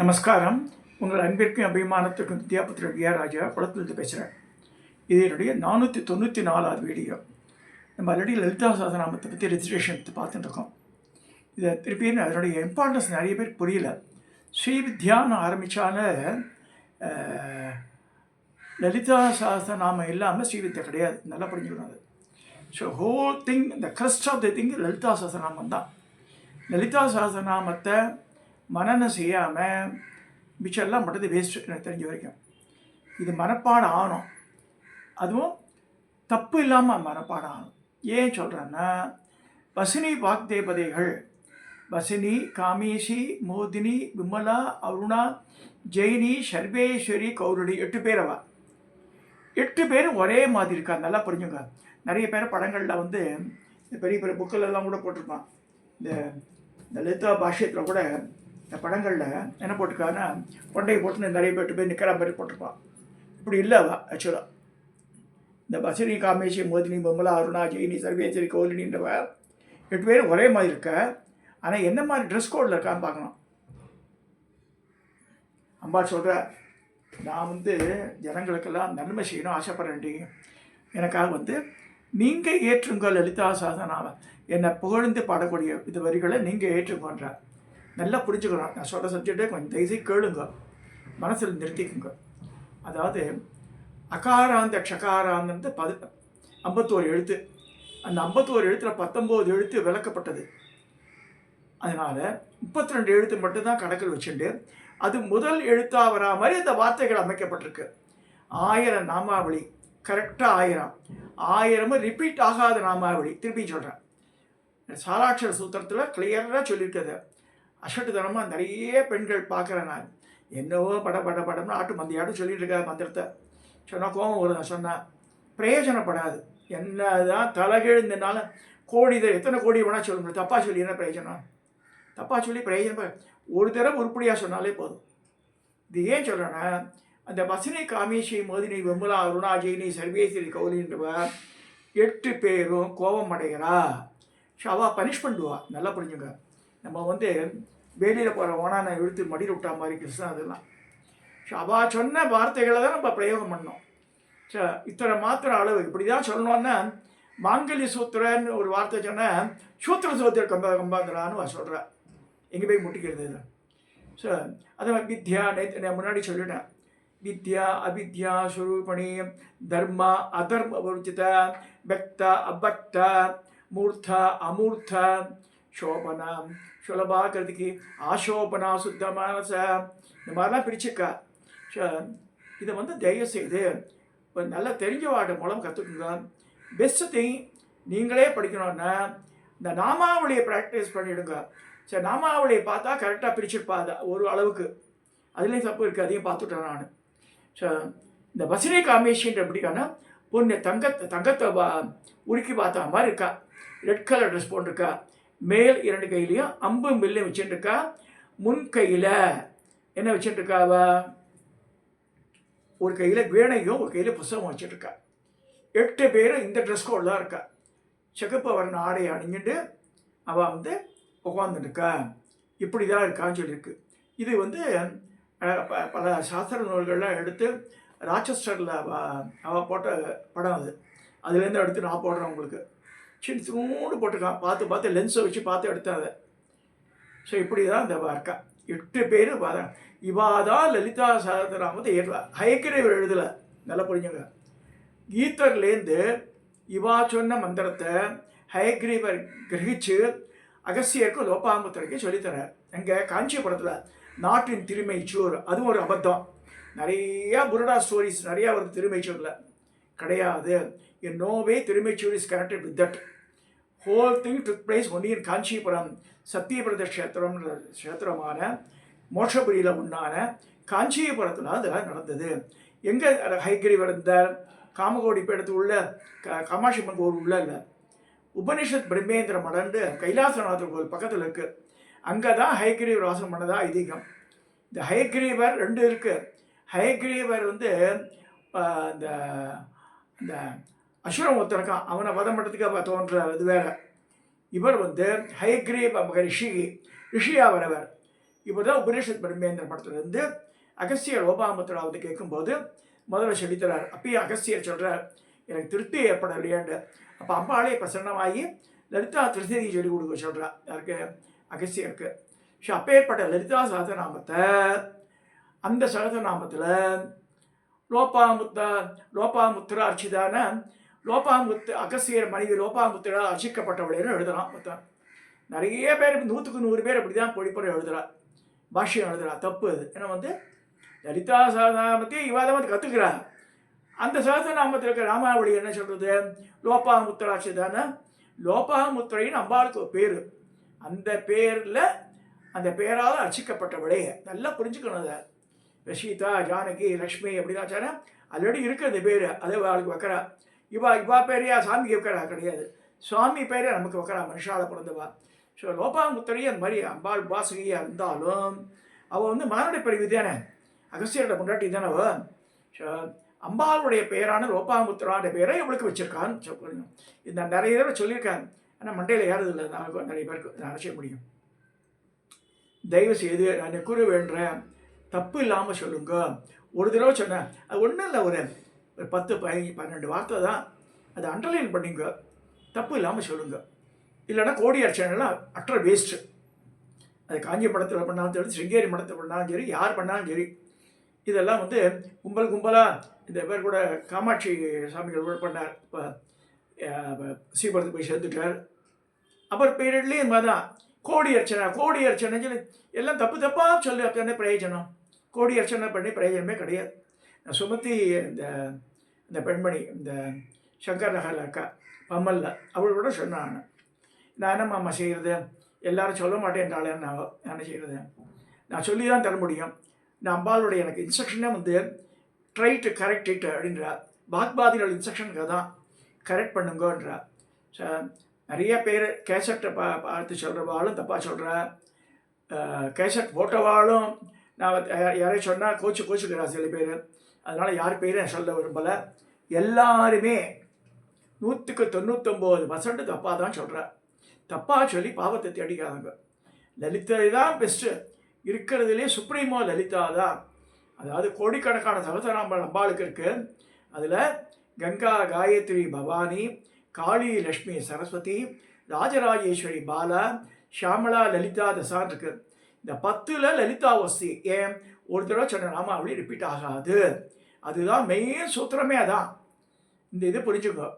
நமஸ்காரம். உங்கள் அன்பிற்கும் அபிமானத்துக்கும் வித்யாபுத்திர ராஜா குளத்திலிருந்து பேசுகிறேன். இது என்னுடைய 494வது வீடியோ. நம்ம ஆல்ரெடி லலிதா சஹஸ்ரநாமத்தை பற்றி ரெஜிஸ்ட்ரேஷன் எடுத்து பார்த்துட்டு இருக்கோம். இதை திருப்பின்னு அதனுடைய இம்பார்ட்டன்ஸ் நிறைய பேர் புரியல. ஸ்ரீ வித்யான்னு ஆரம்பித்தால லலிதா சஹஸ்ரநாமம் இல்லாமல் ஸ்ரீவித்யா கிடையாது. நல்லா புரிஞ்சுக்கணும் அது. So whole thing, the crust of the thing Lalita Sahasranamam தான். லலிதா சஹஸ்ரநாமத்தை மனநம் செய்யாமல் மிச்செல்லாம் மட்டும் வேஸ்ட்டு எனக்கு தெரிஞ்ச வரைக்கும். இது மனப்பாடம் ஆகணும், அதுவும் தப்பு இல்லாமல் மனப்பாடம் ஆகணும். ஏன் சொல்கிறேன்னா, வசினி வாக்தேவதைகள் வசினி, காமேஷி, மோதினி, விமலா, அருணா, ஜெயினி, சர்வேஸ்வரி, கௌரடி 8 பேர். 8 பேரும் ஒரே மாதிரி இருக்கா. நல்லா புரிஞ்சுங்க. நிறைய பேர் படங்களில் வந்து பெரிய பெரிய புக்கிலெல்லாம் கூட போட்டிருப்பான். இந்த லலிதா பாஷ்யத்தில் கூட இந்த படங்களில் என்ன போட்டிருக்காங்கன்னா, கொண்டையை போட்டு நிறைய 8 பேர் நிற்கிற மாதிரி போட்டிருப்பான். இப்படி இல்லை ஆக்சுவலாக. இந்த வசினி, காமேஷி, மோதினி, விமலா, அருணா, ஜெயினி, சர்வேஸ்வரி, கௌலினின்றவ 8 பேரும் ஒரே மாதிரி இருக்க. ஆனால் என்ன மாதிரி ட்ரெஸ் கோடில் இருக்கான்னு பார்க்கணும். அம்பாள் சொல்கிற, நான் வந்து ஜனங்களுக்கெல்லாம் நன்மை செய்யணும் ஆசைப்படுறேன். எனக்காக வந்து நீங்கள் ஏற்றுங்கள் லலிதா சஹஸ்ரநாமம், என்னை புகழ்ந்து பாடக்கூடிய இது வரிகளை நீங்கள் ஏற்றுங்கன்ற. நல்லா புரிஞ்சுக்கணும். நான் சொல்கிற சப்ஜெக்டே கொஞ்சம் தயவுசெய்து கேளுங்க, மனசில் நிறுத்திக்குங்க. அதாவது அகாராந்த க்ஷகாராந்தது 51 எழுத்து. அந்த 51 எழுத்தில் 19 எழுத்து விளக்கப்பட்டது. அதனால் 32 எழுத்து மட்டும்தான் கணக்கில் வச்சுட்டு அது முதல் எழுத்தாக வரா மாதிரி அந்த வார்த்தைகள் அமைக்கப்பட்டிருக்கு. 1000 நாமாவளி, கரெக்டாக 1000 ரிப்பீட் ஆகாத நாமாவளி. திருப்பி சொல்கிறேன், சாலாட்சர சூத்திரத்தில் கிளியராக சொல்லியிருக்கிறது. அசட்டுத்தனமாக நிறைய பெண்கள் பார்க்குறேன் நான். என்னவோ படம்னு ஆட்டு மந்தியாட்டும் சொல்லிட்டு இருக்காது மந்திரத்தை. சொன்னால் கோபம் வரும். சொன்னால் பிரயோஜனப்படாது. என்ன தான் தலைகெழுந்தனால கோடி எத்தனை கோடி வேணால் சொல்ல முடியும். தப்பாக சொல்லி என்ன பிரயோஜனம்? தப்பாக சொல்லி பிரயோஜனம் ஒரு தடவை உருப்படியாக சொன்னாலே போதும். இது ஏன் சொல்கிறேன்னா, அந்த வசினி, காமேஷி, மோதினி, விமலா, அருணா, ஜெயினி, சர்வேஸ்வரி, கௌலின்றவ 8 பேரும் கோபம் அடைகிறா. ஸோ அவள் பனிஷ் பண்ணுவா. நல்லா புரிஞ்சுங்க. நம்ம வந்து வேலியில் போகிற ஓனானை இழுத்து மடியில் விட்டா மாதிரி கிருஷ்ணன் அதெல்லாம். ஸோ அவள் சொன்ன வார்த்தைகளை தான் நம்ம பிரயோகம் பண்ணோம். ஸோ இத்தனை மாத்திர அளவு இப்படி தான் சொல்லணுன்னா, மாங்கல்ய சூத்திரன்னு ஒரு வார்த்தை சொன்னால் சூத்திர சூத்திர கம்பாங்கிறான்னு சொல்கிறா. எங்கே போய் முட்டிக்கிறது இது? ஸோ அதை வித்யா, நான் முன்னாடி சொல்லிட்டேன். வித்யா, அவித்யா, ஸ்வரூபணி, தர்மா, அதர்ம வருச்சித, பக்த, அபக்த, மூர்த்த, அமூர்த்த, சோபனா, சுலபாக்கிறதுக்கு, ஆசோபனா, சுத்த மனச, இந்த மாதிரிலாம் பிரிச்சுக்கா. ஸோ இதை வந்து தயவு செய்து ஒரு நல்லா தெரிஞ்ச வாட்ட மூலம் கற்றுக்குங்க. பெஸ்ட் திங் நீங்களே படிக்கணும்னா இந்த நாமாவளியை ப்ராக்டிஸ் பண்ணிவிடுங்க. சரி, நாமாவளியை பார்த்தா கரெக்டாக பிரிச்சுருப்பா. ஒரு அளவுக்கு அதுலேயும் தப்பு இருக்குது, அதையும் பார்த்துட்டேன் நான். ஸோ இந்த வசினி, காமேஷின்ற எப்படிக்கானா, பொண்ணு தங்கத்தை உருக்கி பார்த்தா மாதிரி இருக்கா. ரெட் கலர் ட்ரெஸ் போட்டிருக்கா. மேல் 2 கையிலையும் அம்பும் வில்லையும் வச்சுட்டுருக்கா. முன் கையில் என்ன வச்சுட்டுருக்கா? ஒரு கையில் வீணையும் ஒரு கையில் புஸ்தகம் வச்சுட்டுருக்கா. 8 பேரும் இந்த ட்ரெஸ் கோட் தான் இருக்கா. சிகப்பு வர்ண ஆடை அணிஞ்சிட்டு அவள் வந்து உட்காந்துருக்கா. இப்படி தான் இருக்கான்னு சொல்லியிருக்கு. இது வந்து பல சாஸ்திர நூல்கள்லாம் எடுத்து ராச்செஸ்டரில் அவள் போட்ட படம் அது. அதுலேருந்து எடுத்து நான் போடுறேன் உங்களுக்கு. சின்ன சின்னோடு போட்டிருக்கான். பார்த்து லென்ஸை வச்சு பார்த்து எடுத்தேன் அதை. ஸோ இப்படி தான் இந்த இருக்கா. 8 பேர் இவாதான் லலிதா சஹஸ்ரநாமத்தை ஏற்றா. ஹயக்கிரீவர் எழுதலை. நல்லா புரிஞ்சுங்க. கீதர்லேருந்து இவா சொன்ன மந்திரத்தை ஹயக்ரீவர் கிரகிச்சு அகஸ்தியருக்கு லோபாமுத்திரைக்கு சொல்லித்தரார். எங்கே காஞ்சிபுரத்தில் நாட்டின் திருமைச்சூர். அதுவும் ஒரு அபத்தம். நிறையா புருடா ஸ்டோரிஸ் நிறையா வருது திருமைச்சூரில். கிடையாது. in no way திருமைச்சூர் is connected with that. Whole thing took place only in Kanchipuram. சத்தியபிரத க்ஷேத்திரமான மோட்சபுரியில் உண்டான காஞ்சிபுரத்தில் அதெல்லாம் நடந்தது. எங்கே ஹயக்ரீவர் இருந்தார்? காமகோடி பீடத்து உள்ள காமாட்சியம்மன் கோவில் உள்ள இல்லை, உபனிஷத் பிரம்மேந்திர மடண்டு கைலாசநாதர் கோவில் பக்கத்தில் இருக்குது. அங்கே தான் ஹயக்ரீவர் வாசம் பண்ணதா ஐதீகம். இந்த ஹயக்ரீவர் 2 இருக்குது. ஹயக்ரீவர் வந்து இந்த இந்த அசுரம் ஒருத்தருக்கான், அவனை வதம் பண்ணுறதுக்கு தோன்றார், அது வேறு. இவர் வந்து ஹயக்ரீவ ரிஷியாக வரவர். இப்போ தான் உபனிஷத் பிரம்மேந்திர படத்துலேருந்து அகஸ்தியர் லோபாமுத்ரா வந்து கேட்கும்போது முதல்ல சொல்லித்தரார். அப்பயும் அகஸ்தியர் சொல்கிறார், எனக்கு திருப்தி ஏற்படலையாண்டு. அப்போ அம்பாளே பிரசன்னமாகி லலிதா திருசதி சொல்லிக் கொடுக்க சொல்கிறா. யாருக்கு? அகஸ்தியருக்கு. ஸோ அப்பேற்பட்ட லலிதா சகசநாமத்தை அந்த சகசநாமத்தில் லோபாமுத்ரா அர்ச்சிதான அகஸ்தியர் மனைவி லோபாமுத்ரா அர்ச்சிக்கப்பட்டவளேன்னு எழுதலாம். மொத்தம் நிறைய பேர் 100க்கு 100 பேர் அப்படி தான் பொடிப்புற எழுதுறா, பாஷ்யம் எழுதுறா. தப்பு அது. ஏன்னா வந்து லலிதா சகசநாமத்தையும் இவாத வந்து கற்றுக்கிறா. அந்த சகசநாமத்தில் இருக்கிற ராமாவளி என்ன சொல்கிறது? லோபாமுத்ராட்சிதான லோபாமுத்ரைன்னு அம்பாளுக்கு பேர். அந்த பேரால் அர்ச்சிக்கப்பட்டவளே. நல்லா புரிஞ்சுக்கணும். அதை சீதா, ஜானகி, லக்ஷ்மி அப்படிதான் சார் ஆல்ரெடி இருக்குது அந்த பேர். அதே அவளுக்கு வைக்கிறா. இவா பேரையா சாமிக்கு வைக்கிறா? கிடையாது. சுவாமி பேரே நமக்கு வைக்கிறா, மனுஷால பிறந்தவா. ஸோ லோபாமுத்திரையும் அந்த மாதிரி அம்பாள் உபாசகியாக இருந்தாலும் அவள் வந்து மானுட பிரிவு தானே, அகஸ்தியரோட முன்னாடி தானே அவள். ஸோ அம்பாளுடைய பெயரான லோபாமுத்ரான்ற பேரை இவளுக்கு வச்சிருக்கான்னு சொல்லணும். இது நான் நிறைய தடவை சொல்லியிருக்காங்க, ஆனால் மண்டையில் ஏறது இல்லை. நான் நிறைய பேருக்கு நான் அரைச்சிக்க முடியும். தயவு செய்து நான் கூற வேண்டேன், தப்பு இல்லாமல் சொல்லுங்க. ஒரு தடவை சொன்னேன், அது ஒன்றும் இல்லை, ஒரு 10, 15, 12 வார்த்தை தான். அதை அண்டர்லைன் பண்ணிங்க, தப்பு இல்லாமல் சொல்லுங்க. இல்லைன்னா கோடி அர்ச்சனைலாம் அற்ற வேஸ்ட்டு. அது காஞ்சி மடத்தில் பண்ணாலும் சரி, ஸ்ருங்கேரி மடத்தில் பண்ணாலும் சரி, யார் பண்ணாலும் சரி, இதெல்லாம் வந்து கும்பலாக இந்த பேர் கூட காமாட்சி சாமிகள் கூட பண்ணார். இப்போ சீபரத்துக்கு போய் சேர்ந்துட்டார். அப்புறம் பீரியட்லேயும் இந்த மாதிரி தான் கோடி அர்ச்சனை சொல்லி எல்லாம் தப்பாக சொல்லி அப்போ பிரயோஜனம். கோடி அர்ச்சனை பண்ணி பிரயோஜனமே கிடையாது. சுமதி இந்த பெண்மணி, இந்த சங்கர் நகரில் அக்கா பம்மல்ல, அவளோட சொன்னான், நான் என்னம்மா செய்கிறது, எல்லாரும் சொல்ல மாட்டேன்றாளேன்னு நான் என்ன செய்கிறது, நான் சொல்லி தான் தர முடியும். நான் அம்பாளுடைய எனக்கு இன்ஸ்ட்ரக்ஷனே வந்து ட்ரை டு கரெக்ட் இட் அப்படின்றா. பாக்பாதிகளோட இன்ஸ்ட்ரக்ஷனுக்கு தான் கரெக்ட் பண்ணுங்கன்றா. நிறைய பேர் கேசட்டை பார்த்து சொல்கிறவாளும் தப்பாக சொல்கிறா, கேசட் போட்டவாளும் நான் யாரையும் சொன்னால் கோச்சுக்கிறா சில பேர். அதனால் யார் பேரும் சொல்ல விரும்பலை. எல்லாருமே 100க்கு 99% தப்பாக தான் சொல்கிறா. தப்பாக சொல்லி பாவத்தை தேடிக்காதங்க. லலிதா தான் பெஸ்ட்டு, இருக்கிறதுலே சுப்ரீமோ லலிதா தான். அதாவது கோடிக்கணக்கான சகசநாமங்கள் அம்பாளுக்கு இருக்குது. அதில் கங்கா, காயத்ரி, பவானி, காளி, லக்ஷ்மி, சரஸ்வதி, ராஜராஜேஸ்வரி, பாலா, ஷியாமலா, லலிதா தசான் இருக்குது. இந்த 10ல் லலிதா வஸ்தி. ஏன் ஒரு தடவை சொன்ன நாமாவளி ரிப்பீட் ஆகாது. அதுதான் மெயின் சூத்திரமே. அதான் இந்த இது புரிஞ்சுக்கோ.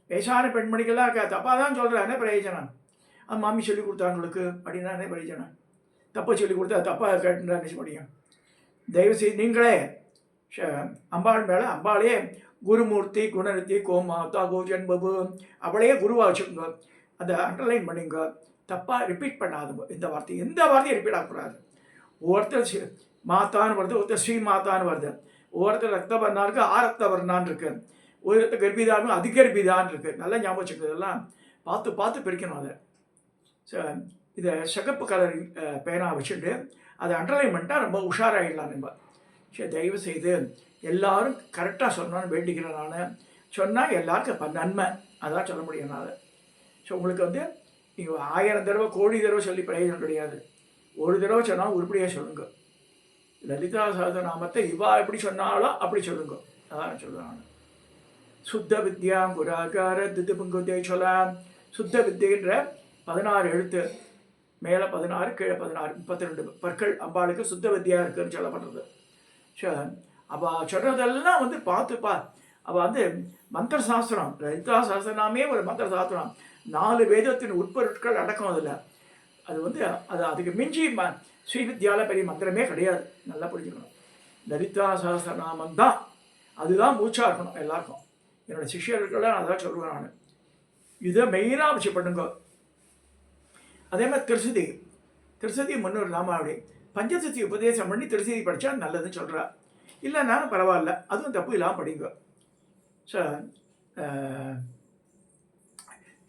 வயசான பெண்மணிகள்லாம் தப்பாக தான் சொல்கிறேன், என்ன பிரயோஜனம்? அது மாமி சொல்லி கொடுத்தாங்களுக்கு அப்படின்னா என்ன பிரயோஜனம்? தப்பை சொல்லி கொடுத்தா தப்பாக கேட்டுன்றா நினைச்ச முடியும். தயவுசெய்து நீங்களே அம்பாள் மேலே அம்பாளே குருமூர்த்தி, குணநித்தி, கோமாத்தா, கோஜன்பபு அவளையே குருவாக வச்சுக்கோங்க. அதை அண்டர்லைன் பண்ணிங்க. தப்பாக ரிப்பீட் பண்ணாதுங்க. இந்த வார்த்தை எந்த வார்த்தையும் ரிப்பீட் ஆகக்கூடாது. ஒருத்தர் மாத்தான்னு வருது, ஒருத்தர் ஸ்ரீ மாத்தான்னு வருது, ஒருத்தர் ரத்த வர்ணாருக்கு ஆரத்த வர்ணான்னு இருக்கு, ஒருத்தர் கர்ப்பிதான்னு அதிகர்பிதான்னு இருக்குது. நல்லா ஞாபகம் வச்சுக்கிறது. இதெல்லாம் பார்த்து பிரிக்கணும். அதை இதை சிகப்பு கலர் பேனா வச்சுட்டு அதை அண்டர்லைன் பண்ணிட்டால் ரொம்ப உஷாராகிடலாம் நம்ம. சரி, தயவு செய்து எல்லாரும் கரெக்டாக சொன்னான்னு வேண்டிக்கிறேன். நான் சொன்னால் எல்லாருக்கும் நன்மை, அதான் சொல்ல முடியும் நான். ஸோ உங்களுக்கு வந்து நீங்கள் 1000 தடவை கோடி தடவை சொல்லி பிரயோஜனம் கிடையாது. ஒரு தடவை சொன்னால் உருப்படியாக சொல்லுங்க. லலிதா சகஸ்ரநாமத்தை இவா எப்படி சொன்னாலும் அப்படி சொல்லுங்க. அதான் சொல்லுவாங்க. சுத்த வித்யா குராகார திதுபுங்குதே சொல்லலாம். சுத்த வித்தியன்ற 16 எழுத்து, மேலே 16 கீழே 16 32 பற்கள் அம்பாளுக்கு சுத்த வித்தியா இருக்குன்னு சொல்லப்படுறது. அவள் சொல்கிறதெல்லாம் வந்து பார்த்து அவள் வந்து மந்திர சாஸ்திரம். லலிதா சகஸ்ரநாமே ஒரு மந்திர சாஸ்திரம். 4 வேதத்தின் உட்பொருட்கள் அடக்கம் அதில். அது வந்து அதுக்கு மிஞ்சி ஸ்ரீவித்யால பெரிய மந்திரமே கிடையாது. நல்லா புரிஞ்சுக்கணும். லலிதா சகஸ்ரநாமம் தான், அதுதான் மூச்சாக இருக்கணும் எல்லாருக்கும். என்னோடய சிஷ்யர்கள்லாம் நான் அதான் சொல்லுவேன். நான் இதை மெயினாக வச்சு பண்ணுங்க. அதே மாதிரி திருசதி முன்னூறு நாமாவளி பஞ்சசதி உபதேசம் பண்ணி திருசதி படித்தா நல்லதுன்னு சொல்கிறா. இல்லைனாலும் பரவாயில்ல, அதுவும் தப்பு இல்லாமல் படிங்க. ஸோ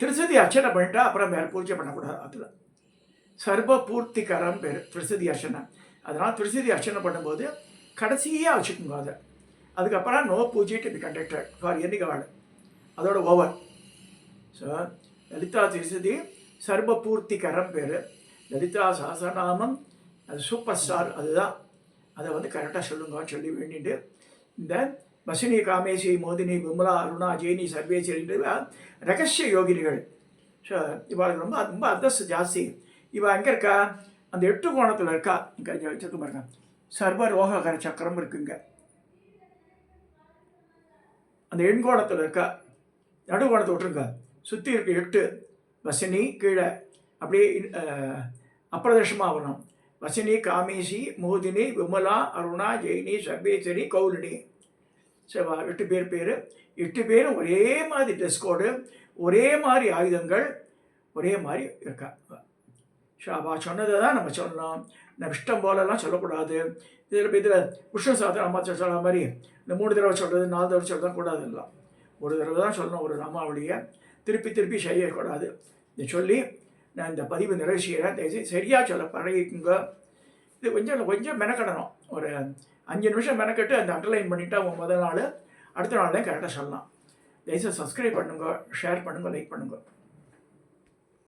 திருசதி அர்ச்சனை பண்ணிட்டா அப்புறம் வேறு பூஜை பண்ணக்கூடாது. அதில் சர்வ பூர்த்திகரம் பேர் திருசதி அர்ச்சனை. அதனால் திருசதி அர்ச்சனை பண்ணும்போது கடைசியாக வச்சுக்கோங்க. அதை அதுக்கப்புறம் no puja to be conducted for any god, அதோட ஓவர். ஸோ லலிதா திருசதி சர்வ பூர்த்திகரம் பேர். லலிதா சகஸ்ரநாமம் அது சூப்பர் ஸ்டார் அதுதான். அதை வந்து கரெக்டாக சொல்லுங்கன்னு சொல்லி வேண்டிட்டு இந்த வசினி, காமேசி, மோதினி, விமலா, அருணா, ஜெயினி, சர்வேஸ்வரி ரகசிய யோகினிகள். ஸோ இவாளுக்கு ரொம்ப ரொம்ப அந்தஸ்து ஜாஸ்தி. இவள் எங்கே இருக்கா? அந்த 8 கோணத்தில் இருக்கா. இங்கே வச்சிருக்க பாருங்க, சர்வ ரோககர சக்கரம் இருக்குங்க. அந்த எண்கோணத்தில் இருக்கா. நடுக்கோணத்தை விட்டுருங்க, சுற்றி இருக்கு 8. வசினி கீழே அப்படியே அப்பிரதர்ஷமாக வரணும். வசினி, காமேசி, மோதினி, விமலா, அருணா, ஜெயினி, சர்வேஸ்வரி, கௌலினி. ஸோ 8 பேர் 8 பேரும் ஒரே மாதிரி ட்ரெஸ் கோடு, ஒரே மாதிரி ஆயுதங்கள், ஒரே மாதிரி இருக்கா. ஸோ அவள் சொன்னதை தான் நம்ம சொல்லணும். நம்ம இஷ்டம் போலலாம் சொல்லக்கூடாது. இதில் விஷ்ணு சாஸ்திரம் அம்மா சொல்கிற மாதிரி இந்த 3 தடவை சொல்கிறது, 4 தடவை சொல்கிறது கூடாது. இல்லை, ஒரு தடவை தான் சொல்லணும் ஒரு நாமாவளியை. திருப்பி திருப்பி செய்யக்கூடாது. இதை சொல்லி நான் இந்த பதிவு நிறைவு செய்கிறேன். தயவுசெய்து சரியாக சொல்ல பழகிக்குங்க. இது கொஞ்சம் மெனக்கடணும். ஒரு 5 நிமிஷம் மெனக்கட்டு அந்த அண்டர்லைன் பண்ணிவிட்டு அவங்க முதல் நாள் அடுத்த நாள்லேயும் கரெக்டாக சொல்லலாம். தயவுசெய்து சப்ஸ்கிரைப் பண்ணுங்க, ஷேர் பண்ணுங்கள், லைக் பண்ணுங்கள்.